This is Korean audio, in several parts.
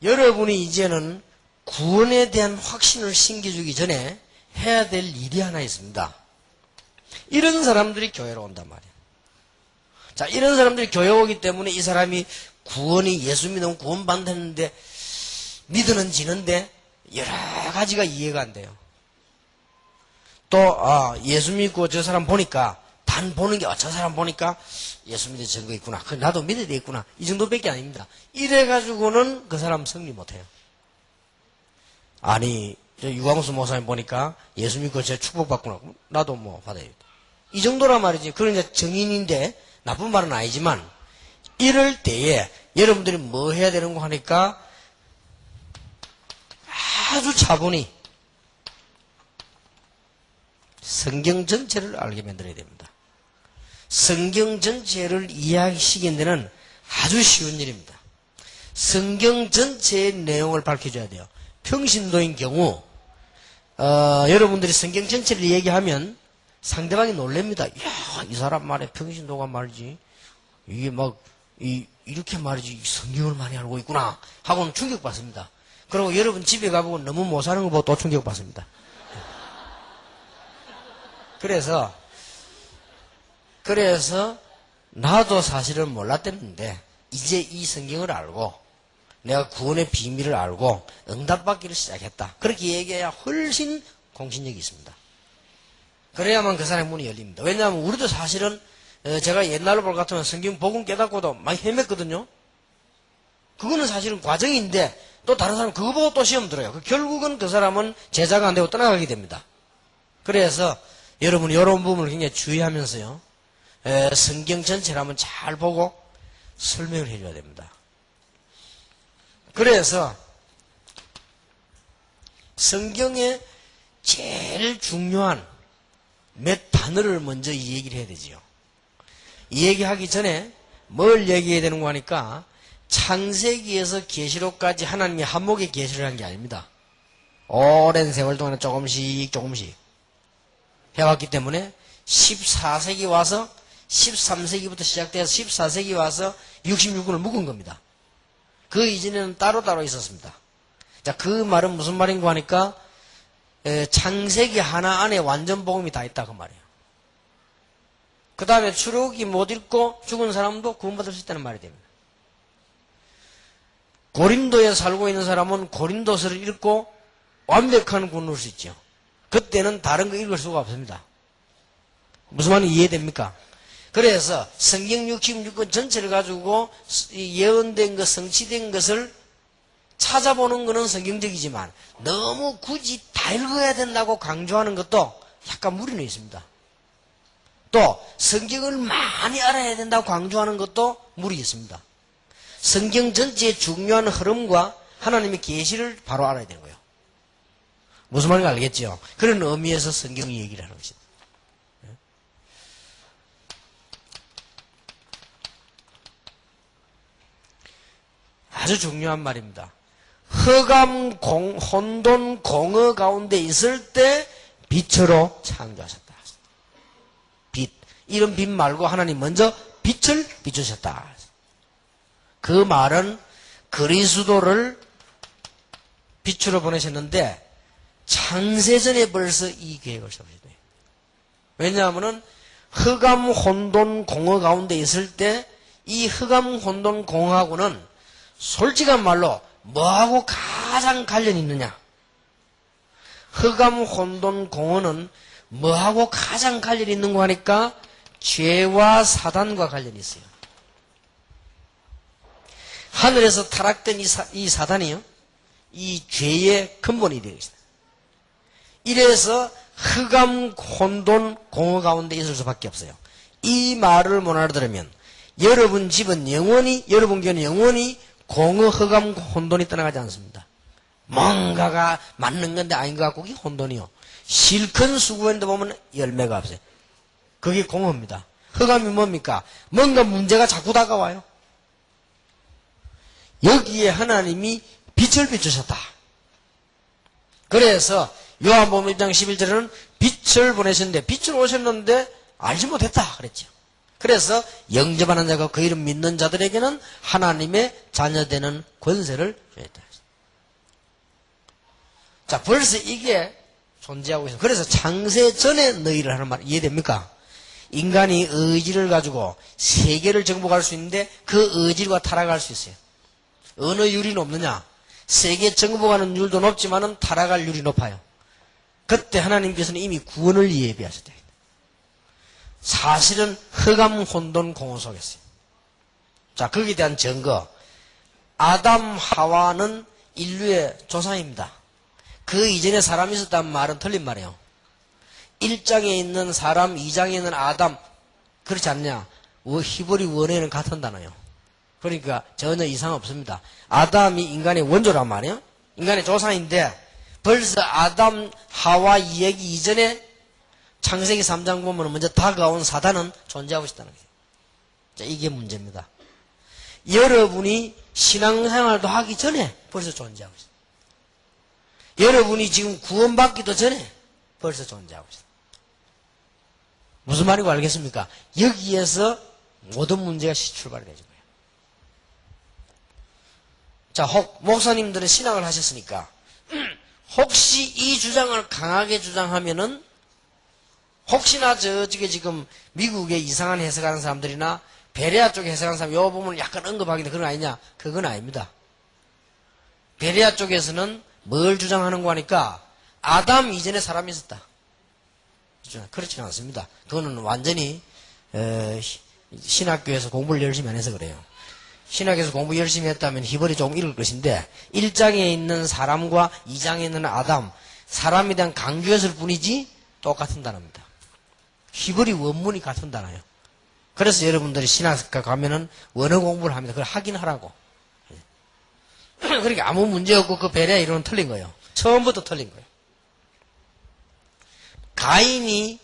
여러분이 이제는 구원에 대한 확신을 심겨주기 전에 해야 될 일이 하나 있습니다. 이런 사람들이 교회로 온단 말이에요. 자, 이런 사람들이 교회 오기 때문에 이 사람이 구원이 예수 믿으면 구원받는데 믿으는 지는데 여러 가지가 이해가 안 돼요. 또 예수 믿고 저 사람 보니까 단 보는 게 저 사람 보니까 예수 믿을 증거 있구나. 그 나도 믿어야 되겠구나. 이 정도밖에 아닙니다. 이래가지고는 그 사람 승리 못해요. 아니 저 유광수 목사님 보니까 예수 믿고 저 축복받구나. 나도 뭐 받아야겠다. 이 정도란 말이지. 그런 이제 정인인데 나쁜 말은 아니지만 이럴 때에 여러분들이 뭐 해야 되는 거 하니까 아주 차분히 성경 전체를 알게 만들어야 됩니다. 성경 전체를 이해하시키는 데는 아주 쉬운 일입니다. 성경 전체의 내용을 밝혀줘야 돼요. 평신도인 경우 여러분들이 성경 전체를 얘기하면 상대방이 놀랍니다. 이야, 이 사람 말에 평신도가 말이지 이게 막 이렇게 말이지 성경을 많이 알고 있구나 하고는 충격받습니다. 그리고 여러분 집에 가보고 너무 못 사는 거 보고 또 충격받습니다. 그래서 나도 사실은 몰랐댔는데 이제 이 성경을 알고 내가 구원의 비밀을 알고 응답받기를 시작했다. 그렇게 얘기해야 훨씬 공신력이 있습니다. 그래야만 그 사람의 문이 열립니다. 왜냐하면 우리도 사실은 제가 옛날로 볼 것 같으면 성경 복음 깨닫고도 많이 헤맸거든요. 그거는 사실은 과정인데 또 다른 사람 그거 보고 또 시험 들어요. 결국은 그 사람은 제자가 안 되고 떠나가게 됩니다. 그래서 여러분이 이런 부분을 굉장히 주의하면서요. 성경 전체를 한번 잘 보고 설명을 해줘야 됩니다. 그래서 성경의 제일 중요한 몇 단어를 먼저 이 얘기를 해야 되지요. 이 얘기하기 전에 뭘 얘기해야 되는 거 하니까 창세기에서 계시록까지 하나님이 한목에 계시를 한 게 아닙니다. 오랜 세월 동안 조금씩 해왔기 때문에 14세기 와서 13세기부터 시작돼서 14세기 와서 66권을 묶은 겁니다. 그 이전에는 따로따로 있었습니다. 자, 그 말은 무슨 말인가 하니까 창세기 하나 안에 완전 복음이 다 있다 그 말이에요. 그 다음에 출애굽기 못 읽고 죽은 사람도 구원받을 수 있다는 말이 됩니다. 고린도에 살고 있는 사람은 고린도서를 읽고 완벽한 구원을 얻을 수 있죠. 그때는 다른 거 읽을 수가 없습니다. 무슨 말인지 이해됩니까? 그래서 성경 66권 전체를 가지고 예언된 것, 성취된 것을 찾아보는 것은 성경적이지만 너무 굳이 다 읽어야 된다고 강조하는 것도 약간 무리는 있습니다. 또 성경을 많이 알아야 된다고 강조하는 것도 무리 있습니다. 성경 전체의 중요한 흐름과 하나님의 계시를 바로 알아야 되는 거예요. 무슨 말인지 알겠죠? 그런 의미에서 성경이 얘기를 하는 것입니다. 아주 중요한 말입니다. 흑암, 혼돈, 공허 가운데 있을 때 빛으로 창조하셨다. 빛. 이런 빛 말고 하나님 먼저 빛을 비추셨다. 그 말은 그리스도를 빛으로 보내셨는데 창세전에 벌써 이 계획을 세우셨네요. 왜냐하면 흑암, 혼돈, 공허 가운데 있을 때 이 흑암, 혼돈, 공허하고는 솔직한 말로 뭐하고 가장 관련이 있느냐? 흑암, 혼돈, 공허는 뭐하고 가장 관련이 있는 거 하니까 죄와 사단과 관련이 있어요. 하늘에서 타락된 이 사단이요, 이 죄의 근본이 되어 있습니다. 이래서 흑암, 혼돈, 공허 가운데 있을 수밖에 없어요. 이 말을 못 알아들으면 여러분 집은 영원히, 여러분 교회는 영원히 공허, 흑암, 혼돈이 떠나가지 않습니다. 뭔가가 맞는 건데 아닌 것 같고 그게 혼돈이요. 실컷 수고했는데 보면 열매가 없어요. 그게 공허입니다. 흑암이 뭡니까? 뭔가 문제가 자꾸 다가와요. 여기에 하나님이 빛을 비추셨다. 그래서 요한복음 1장 11절에는 빛을 보내셨는데 빛을 오셨는데 알지 못했다 그랬죠. 그래서 영접하는 자가 그 이름 믿는 자들에게는 하나님의 자녀되는 권세를 자, 벌써 이게 존재하고 있어요. 그래서 창세 전에 너희를 하는 말 이해됩니까? 인간이 의지를 가지고 세계를 정복할 수 있는데 그 의지가 타락할 수 있어요. 어느 율이 높느냐? 세계 정복하는 율도 높지만은 타락할 율이 높아요. 그때 하나님께서는 이미 구원을 예비하셨대요. 사실은 흑암 혼돈 공허 속이었어요. 자, 거기에 대한 증거. 아담 하와는 인류의 조상입니다. 그 이전에 사람이 있었다는 말은 틀린 말이에요. 1장에 있는 사람, 2장에 있는 아담, 그렇지 않냐? 히브리 원어에는 같은 단어예요. 그러니까 전혀 이상 없습니다. 아담이 인간의 원조란 말이에요. 인간의 조상인데 벌써 아담, 하와 이야기 이전에 창세기 3장 보면 먼저 다가온 사단은 존재하고 있다는 거예요. 자, 이게 문제입니다. 여러분이 신앙생활도 하기 전에 벌써 존재하고 있어요. 여러분이 지금 구원받기도 전에 벌써 존재하고 있어요. 무슨 말인지 알겠습니까? 여기에서 모든 문제가 출발이 되는 거예요. 자, 목사님들은 신앙을 하셨으니까 혹시 이 주장을 강하게 주장하면은 혹시나 저쪽에 지금 미국에 이상한 해석하는 사람들이나 베레아 쪽에 해석하는 사람 요 부분을 약간 언급하기는 그런 거 아니냐? 그건 아닙니다. 베레아 쪽에서는 뭘 주장하는 거 하니까 아담 이전에 사람이 있었다. 그렇지는 않습니다. 그거는 완전히 신학교에서 공부를 열심히 안 해서 그래요. 신학에서 공부 열심히 했다면 히브리 조금 읽을 것인데 1장에 있는 사람과 2장에 있는 아담, 사람에 대한 강조였을 뿐이지 똑같은 단어입니다. 히브리 원문이 같은 단어예요. 그래서 여러분들이 신학과 가면은 원어 공부를 합니다. 그걸 하긴 하라고. 그러니까 아무 문제 없고 그 베레아 이론은 틀린 거예요. 처음부터 틀린 거예요. 가인이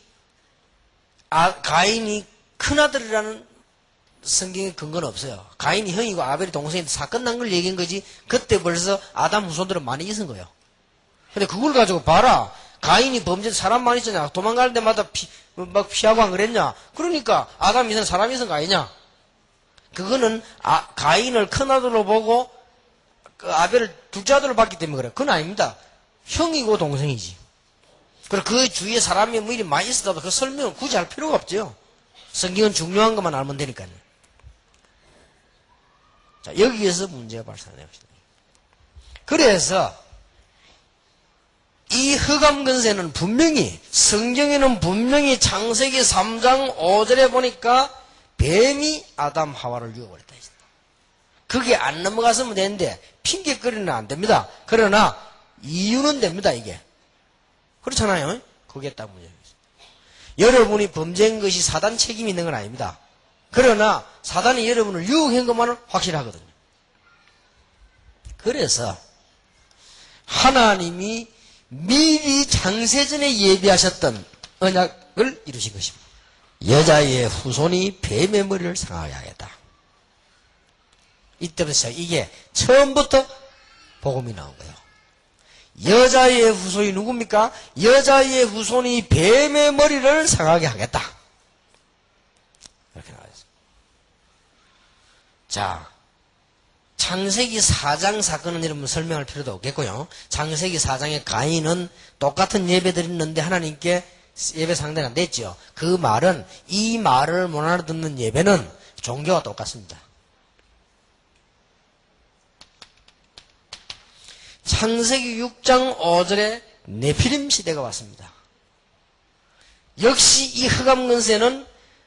큰아들이라는 성경에 근거는 없어요. 가인이 형이고 아벨이 동생인데 사건 난 걸 얘기한 거지 그때 벌써 아담 후손들은 많이 있은 거예요. 근데 그걸 가지고 봐라. 가인이 범죄 사람 많이 있잖아. 도망갈 때마다 막 피하고 안 그랬냐? 그러니까 아담 이선 사람이 있은 거 아니냐? 그거는 가인을 큰아들로 보고 그 아벨을 둘째 아들로 봤기 때문에 그래. 그건 아닙니다. 형이고 동생이지. 그리고 그 주위에 사람이 뭐 이리 많이 있어도 그 설명은 굳이 할 필요가 없죠. 성경은 중요한 것만 알면 되니까요. 자, 여기에서 문제가 발생해요. 그래서 이 흑암근세는 분명히 성경에는 분명히 창세기 3장 5절에 보니까 뱀이 아담 하와를 유혹했다. 그게 안 넘어갔으면 되는데 핑계거리는 안 됩니다. 그러나 이유는 됩니다. 이게 그렇잖아요. 그게 딱 문제입니다. 여러분이 범죄한 것이 사단 책임이 있는 건 아닙니다. 그러나 사단이 여러분을 유혹한 것만은 확실하거든요. 그래서 하나님이 미리 창세전에 예비하셨던 언약을 이루신 것입니다. 여자의 후손이 뱀의 머리를 상하게 하겠다. 이때부터 이게 처음부터 복음이 나온 거예요. 여자의 후손이 누굽니까? 여자의 후손이 뱀의 머리를 상하게 하겠다. 이렇게 나와있습니다. 자, 창세기 4장 사건은 여러분 설명할 필요도 없겠고요. 창세기 4장의 가인은 똑같은 예배 드렸는데 하나님께 예배 상대가 안 됐죠. 그 말은 이 말을 못 알아듣는 예배는 종교와 똑같습니다. 창세기 6장 5절에 네피림 시대가 왔습니다. 역시 이 흑암근세는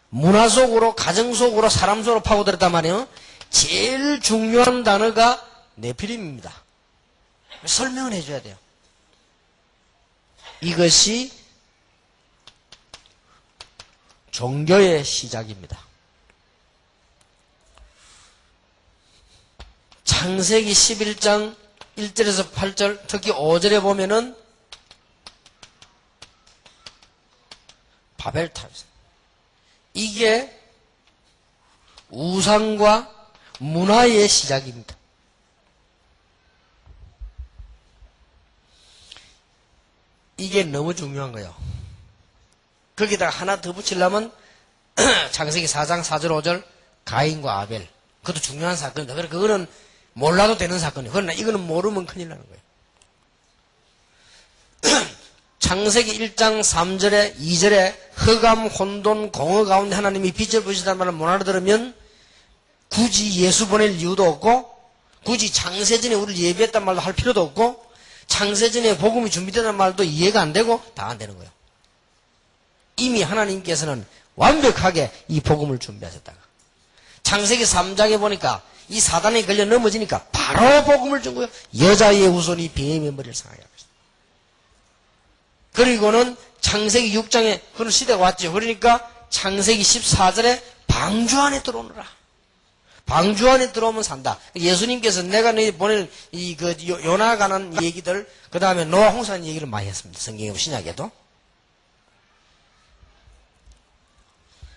문화 속으로, 가정 속으로, 사람 속으로 파고들었단 말이에요. 제일 중요한 단어가 네피림입니다. 설명을 해줘야 돼요. 이것이 종교의 시작입니다. 창세기 11장 1절에서 8절, 특히 5절에 보면은 바벨탑. 이게 우상과 문화의 시작입니다. 이게 너무 중요한 거예요. 거기다가 하나 더 붙이려면 창세기 4장 4절 5절 가인과 아벨. 그것도 중요한 사건입니다. 그래서 그거는 몰라도 되는 사건이에요. 그러나 이거는 모르면 큰일 나는 거예요. 창세기 1장 3절에 2절에 흑암, 혼돈, 공허 가운데 하나님이 빛을 부으시다는 말을 못 알아들으면 굳이 예수 보낼 이유도 없고 굳이 창세전에 우리를 예비했단 말도 할 필요도 없고 창세전에 복음이 준비되는 말도 이해가 안 되고 다 안 되는 거예요. 이미 하나님께서는 완벽하게 이 복음을 준비하셨다가 창세기 3장에 보니까 이 사단에 걸려 넘어지니까 바로 복음을 준 거예요. 여자의 후손이 뱀의 머리를 상하게 하고 있어요. 그리고는 창세기 6장에 그런 시대가 왔죠. 그러니까 창세기 14절에 방주 안에 들어오너라. 방주 안에 들어오면 산다. 예수님께서 내가 너희 보낼 요나 가는 얘기들, 그 다음에 노아 홍수하는 얘기를 많이 했습니다. 성경에 신약에도.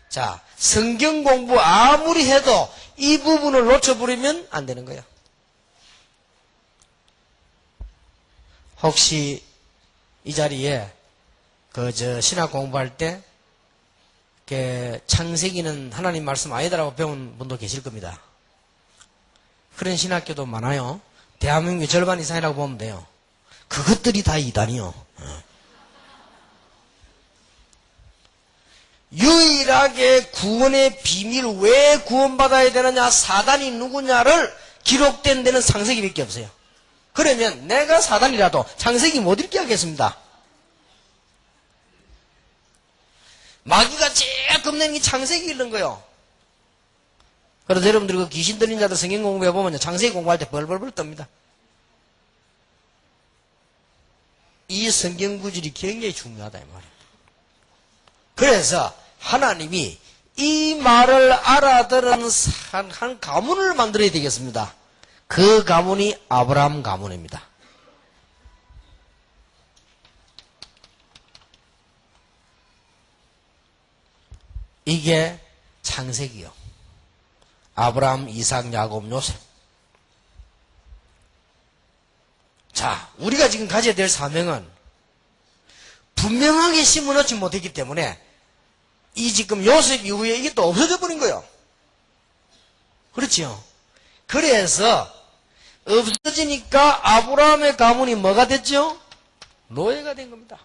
자, 성경 공부 아무리 해도 이 부분을 놓쳐버리면 안 되는 거예요. 혹시 이 자리에 신학 공부할 때 창세기는 하나님 말씀 아니다라고 배운 분도 계실 겁니다. 그런 신학교도 많아요. 대한민국의 절반 이상이라고 보면 돼요. 그것들이 다 이단이요. 유일하게 구원의 비밀, 왜 구원받아야 되느냐, 사단이 누구냐를 기록된 데는 창세기밖에 없어요. 그러면 내가 사단이라도 창세기 못 읽게 하겠습니다. 마귀가 제일 겁내는 게 창세기 읽는 거예요. 그래서 여러분들 그 귀신 들린 자들 성경 공부해보면 창세기 공부할 때 벌벌벌 떱니다. 이 성경 구절이 굉장히 중요하다 이 말이에요. 그래서 하나님이 이 말을 알아들은 한 가문을 만들어야 되겠습니다. 그 가문이 아브라함 가문입니다. 이게 창세기요. 아브라함, 이삭, 야곱, 요셉. 자, 우리가 지금 가져야 될 사명은 분명하게 심어놓지 못했기 때문에 이 지금 요셉 이후에 이게 또 없어져 버린 거예요. 그렇지요. 그래서 없어지니까 아브라함의 가문이 뭐가 됐죠? 노예가 된 겁니다.